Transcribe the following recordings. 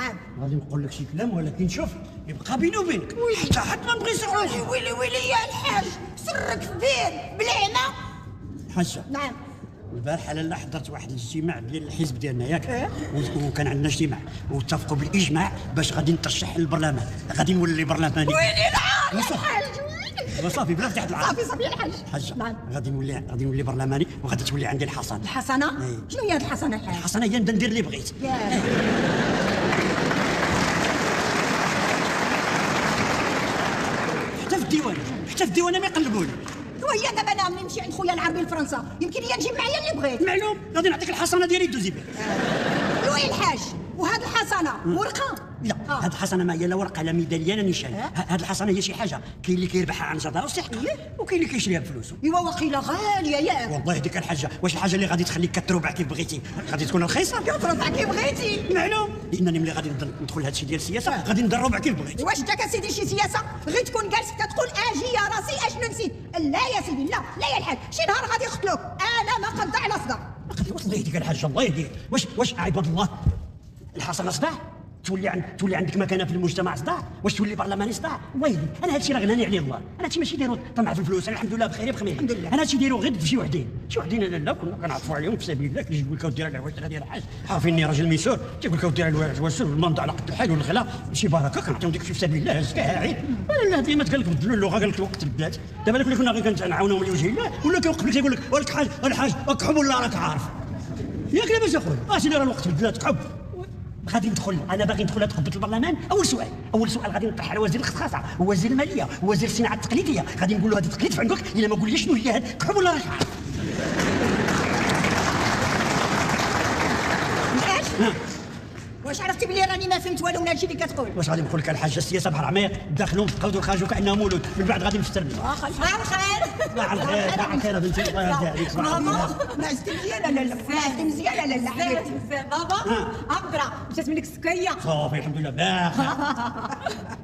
نعم. غادي نقول لك شي كلام ولكن شوف يبقى بيني وبينك حتى حد ما بغى يسرق. ويلي يا الحاج، سرك في بين بلعنا. حاجه نعم. البارحه لاله حضرت واحد الاجتماع ديال الحزب ديالنا ياك وكان عندنا اجتماع واتفقوا بالاجماع باش غادي نترشح للبرلمان، غادي نولي برلماني. ويلي العار يا الحاج. صافي بلا فتحت العار. صافي الحاج. حاجه نعم. غادي نولي برلماني وغادي تولي عندي الحصانه. الحسنه؟ شنو هي هاد الحسنه الحاج؟ الحصانه هي نبدا ندير اللي بغيت. حتى في الديوان ما يقلبوني. وهي دابا انا ملي نمشي عند خويا العربي لفرنسا يمكن لي نجيب معايا اللي بغيت. معلوم، غادي نعطيك الحصانه ديالي دوزي بها. وي الحاج، وهاد الحسنه ورقه؟ لا هاد الحصانه ما هي لا ورقه لا ميداليه لا نيشان. هاد الحصانه هي شي حاجه كاين اللي كيربحها عن جدارة وصحته وكاين اللي كيشريها بفلوسه. ايوا وقيله غاليه ياك. والله ديك الحاجه، واش الحاجه اللي غادي تخليك كتربع كيف بغيتي غادي تكون رخيصه؟ كتربع كيف بغيتي. معلوم، لانني ملي غادي ندخل لهذا الشيء ديال السياسه غادي ندير ربع كيف بغيت. واش انت كسيدي شي سياسه غير تكون جالس كتقول اجي يا راسي اشنو نسيت؟ لا يا سيدي، لا يا الحاج، شي نهار غادي يقتلوك. انا ما قد على صدر. الله يهديك الحاجه، الله يهديك. واش عباد الله الحصانه صداع؟ تولي عندك مكانه في المجتمع صداع؟ واش تولي برلماني صداع؟ الله يهديك. انا هادشي راه غناني عليه الله. انا هادشي ماشي دايرو طمع في الفلوس، انا الحمد لله بخير بخمير. الحمد لله. انا هادشي دايرو غير في شي وحدين انا لا كنا كنعطفوا عليهم في سبيل الله. كيجيبوا لك ودير على واش غادي الحاج عارفيني راجل ميسور، تيقول لك ودير على الواسر والمنضع على قد الحال والغلا شي بركه كنعطيهم ديك في سبيل الله زكاها عيد. لا ديما قال لك بدلوا اللغه، قال لك الوقت بدات. دابا اللي كنا غير كنعاونوهم لوجه الله ولا كيوقف لك يقول لك ولك الحاج اكحب ولا راك عارف ياك لاباس اخويا. سيدي راه الوقت بدات كحب. غادي ندخل، انا باغي ندخل هاد قبه البرلمان. اول سؤال غادي نطرح على وزير الخصاصه ووزير الماليه ووزير الصناعه التقليديه. غادي نقول له هذه تقليد في عندك الا ما قول لي شنو هي هاد كحب ولا راك عارف. واش عرفتي بلي راني ما فهمت والو من هادشي اللي كتقول؟ واش غادي نقول لك الحاجه السياسه بحر عميق، داخلهم تبقاو خرجوا كانهم مولود، من بعد غادي نفسرني. صباح الخير. صباح الخير بنتي، الله يرضي عليك. ماما نعستي مزيانه؟ لا نعستي مزيانه؟ لا حبيبتي. بابا عبدرا مشات منك السكيه. صافي الحمد لله باخي.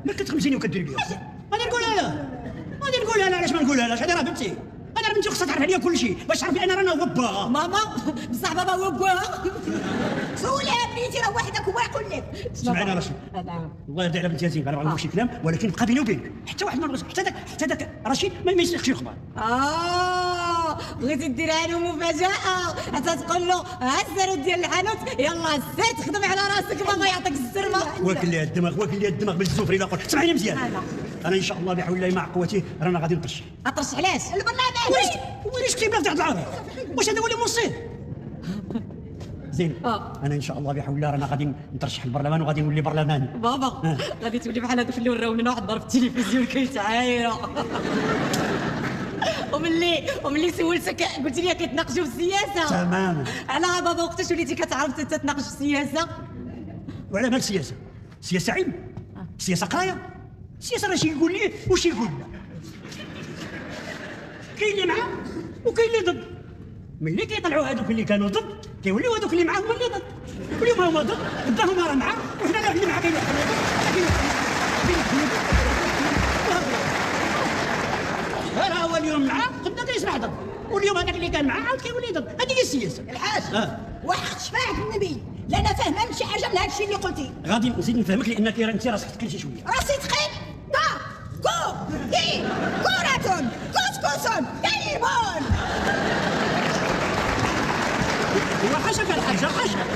ما كتخمسيني وكديري بيا. غادي نقولها لا علاش ما نقولها لاش؟ هذه راه بنتي، انا بنتي خصها تعرف عليا كل شيء باش تعرف بان رانا هو باها. ماما بصح بابا هو باها. سوليها بنيتي، راه وحدك هو يقول لك. سمعنا رشيد، الله يرضي على بنتي ياسين، انا نقول شي كلام ولكن بقى بيني وبينك. حتى واحد ما بغاش، حتى داك رشيد ما يسلكش الخبر. بغيتي ديرها له مفاجاه حتى تقول له ها الزرود ديال الحانوت يلا سير تخدم على راسك. بابا يعطيك السرمه. واكل لي الدماغ بالسفري لا قول. سمعيني مزيان، انا ان شاء الله بحول الله مع قوتي رانا غادي نطرش. اطرش علاش؟ البرلمان. ويش كيبلا تاع العرب؟ واش هذا هو اللي موصيل؟ زين انا ان شاء الله بحول الله رانا غادي نترشح البرلمان وغادي نولي برلماني. بابا غادي تولي بحال هذوك اللي وراو لنا واحد النهار في التلفزيون كيتعايره. وملي سولتك قلت لي كيتناقشوا في السياسه. تماما. على بابا وقتاش وليتي كتعرف تتناقش في السياسه؟ وعلى مال السياسه؟ السياسه علم، السياسه قرايه، السياسه راه شي يقول لي وشي يقول لا. كاين اللي معاه وكاين اللي ضد. ملي كيطلعوا هذوك اللي كانوا ضد كيوليو هذوك اللي معاهم اللي ضد. اليوم هما ضد غدا هما راه معاه وحنا راه اللي معاه كاين راه هو اليوم معاه غدا كيصبح ضد، واليوم هذاك اللي كان معاه عاود كيولي ضد. هذه هي السياسه. الحاج وحق شفاعة النبي، لا انا فاهمه شي حاجه من هذا الشيء اللي قلتي. غادي نزيد نفهمك لانك انت راسك تكلشي شويه. راسي ثقيل. كرة كسكس كليبون. وحاشاك الحاجه حاشاك.